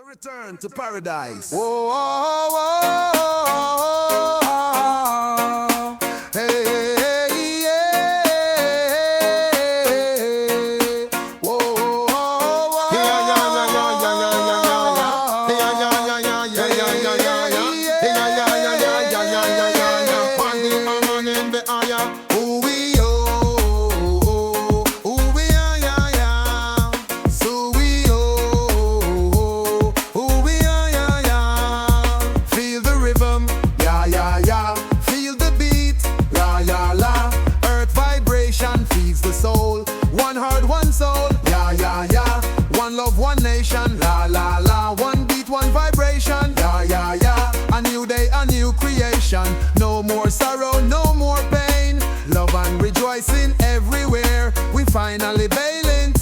return to paradise. Whoa, whoa, whoa, whoa, hey, hey, yeah. Whoa, whoa, whoa, yeah, yeah, yeah, yeah, yeah, yeah, yeah, yeah, yeah, yeah, yeah, one nation, la la la, one beat, one vibration, yeah yeah yeah. A new day, a new creation. No more sorrow, no more pain. Love and rejoicing everywhere. We finally bailing,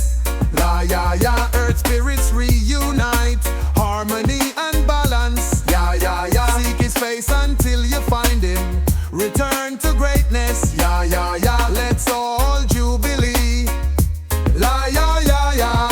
la yeah yeah. Earth spirits reunite, harmony and balance, yeah yeah yeah. Seek His face until you find Him. Return to greatness, yeah yeah yeah. Let's all jubilee, la yeah yeah yeah.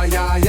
Yeah, yeah,